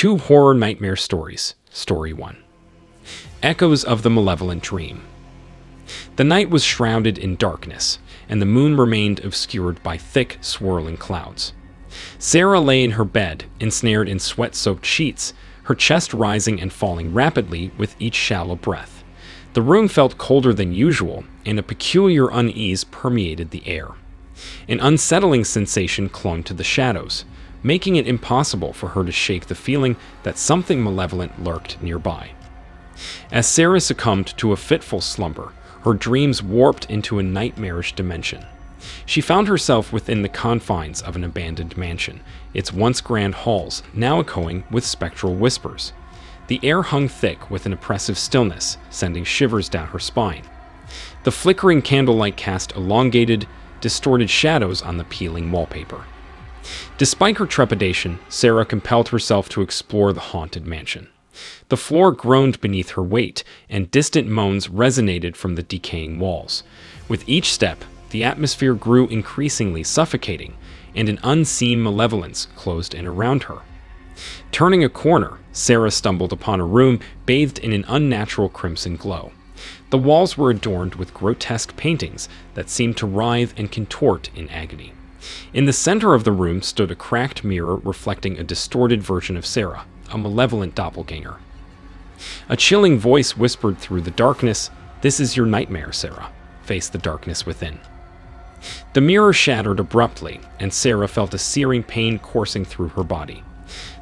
Two Horror Nightmare Stories. Story 1. Echoes of the Malevolent Dream. The night was shrouded in darkness, and the moon remained obscured by thick, swirling clouds. Sarah lay in her bed, ensnared in sweat-soaked sheets, her chest rising and falling rapidly with each shallow breath. The room felt colder than usual, and a peculiar unease permeated the air. An unsettling sensation clung to the shadows, making it impossible for her to shake the feeling that something malevolent lurked nearby. As Sarah succumbed to a fitful slumber, her dreams warped into a nightmarish dimension. She found herself within the confines of an abandoned mansion, its once grand halls now echoing with spectral whispers. The air hung thick with an oppressive stillness, sending shivers down her spine. The flickering candlelight cast elongated, distorted shadows on the peeling wallpaper. Despite her trepidation, Sarah compelled herself to explore the haunted mansion. The floor groaned beneath her weight, and distant moans resonated from the decaying walls. With each step, the atmosphere grew increasingly suffocating, and an unseen malevolence closed in around her. Turning a corner, Sarah stumbled upon a room bathed in an unnatural crimson glow. The walls were adorned with grotesque paintings that seemed to writhe and contort in agony. In the center of the room stood a cracked mirror reflecting a distorted version of Sarah, a malevolent doppelganger. A chilling voice whispered through the darkness, "This is your nightmare, Sarah. Face the darkness within." The mirror shattered abruptly, and Sarah felt a searing pain coursing through her body.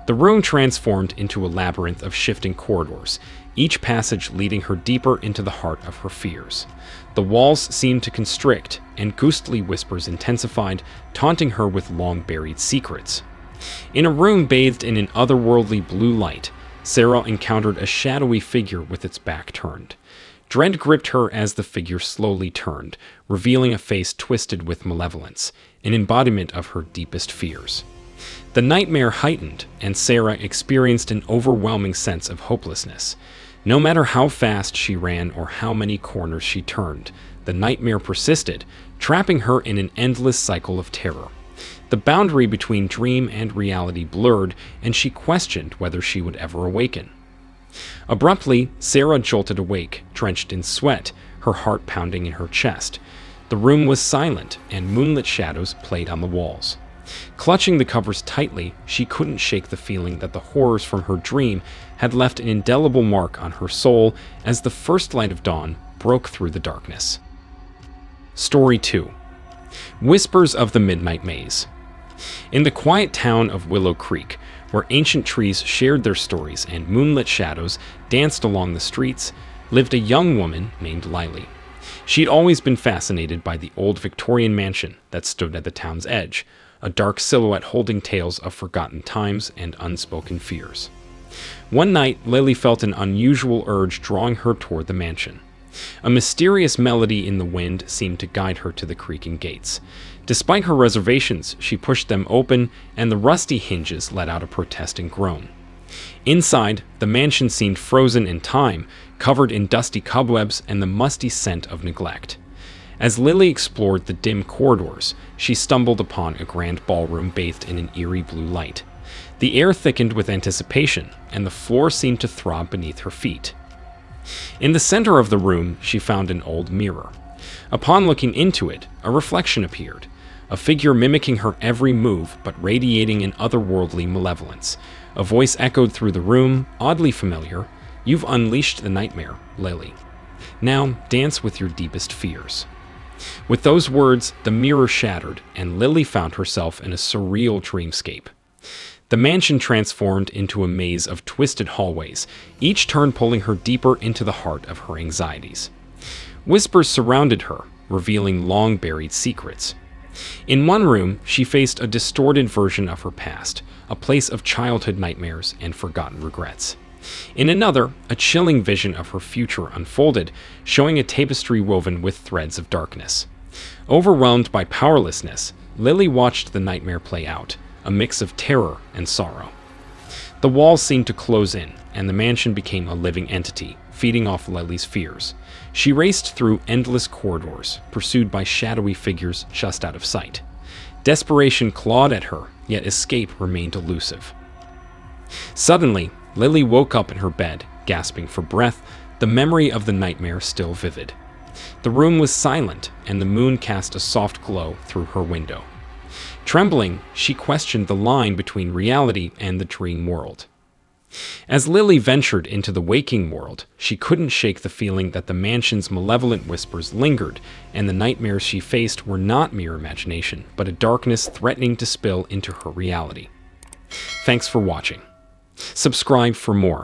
The room transformed into a labyrinth of shifting corridors, each passage leading her deeper into the heart of her fears. The walls seemed to constrict, and ghostly whispers intensified, taunting her with long-buried secrets. In a room bathed in an otherworldly blue light, Sarah encountered a shadowy figure with its back turned. Dread gripped her as the figure slowly turned, revealing a face twisted with malevolence, an embodiment of her deepest fears. The nightmare heightened, and Sarah experienced an overwhelming sense of hopelessness. No matter how fast she ran or how many corners she turned, the nightmare persisted, trapping her in an endless cycle of terror. The boundary between dream and reality blurred, and she questioned whether she would ever awaken. Abruptly, Sarah jolted awake, drenched in sweat, her heart pounding in her chest. The room was silent, and moonlit shadows played on the walls. Clutching the covers tightly, she couldn't shake the feeling that the horrors from her dream had left an indelible mark on her soul as the first light of dawn broke through the darkness. Story 2. Whispers of the Midnight Maze. In the quiet town of Willow Creek, where ancient trees shared their stories and moonlit shadows danced along the streets, lived a young woman named Lily. She'd always been fascinated by the old Victorian mansion that stood at the town's edge, a dark silhouette holding tales of forgotten times and unspoken fears. One night, Lily felt an unusual urge drawing her toward the mansion. A mysterious melody in the wind seemed to guide her to the creaking gates. Despite her reservations, she pushed them open, and the rusty hinges let out a protesting groan. Inside, the mansion seemed frozen in time, covered in dusty cobwebs and the musty scent of neglect. As Lily explored the dim corridors, she stumbled upon a grand ballroom bathed in an eerie blue light. The air thickened with anticipation, and the floor seemed to throb beneath her feet. In the center of the room, she found an old mirror. Upon looking into it, a reflection appeared, a figure mimicking her every move but radiating an otherworldly malevolence. A voice echoed through the room, oddly familiar. "You've unleashed the nightmare, Lily. Now dance with your deepest fears." With those words, the mirror shattered, and Lily found herself in a surreal dreamscape. The mansion transformed into a maze of twisted hallways, each turn pulling her deeper into the heart of her anxieties. Whispers surrounded her, revealing long-buried secrets. In one room, she faced a distorted version of her past, a place of childhood nightmares and forgotten regrets. In another, a chilling vision of her future unfolded, showing a tapestry woven with threads of darkness. Overwhelmed by powerlessness, Lily watched the nightmare play out, a mix of terror and sorrow. The walls seemed to close in, and the mansion became a living entity, feeding off Lily's fears. She raced through endless corridors, pursued by shadowy figures just out of sight. Desperation clawed at her, yet escape remained elusive. Suddenly, Lily woke up in her bed, gasping for breath, the memory of the nightmare still vivid. The room was silent, and the moon cast a soft glow through her window. Trembling, she questioned the line between reality and the dream world. As Lily ventured into the waking world, she couldn't shake the feeling that the mansion's malevolent whispers lingered, and the nightmares she faced were not mere imagination, but a darkness threatening to spill into her reality. Thanks for watching. Subscribe for more.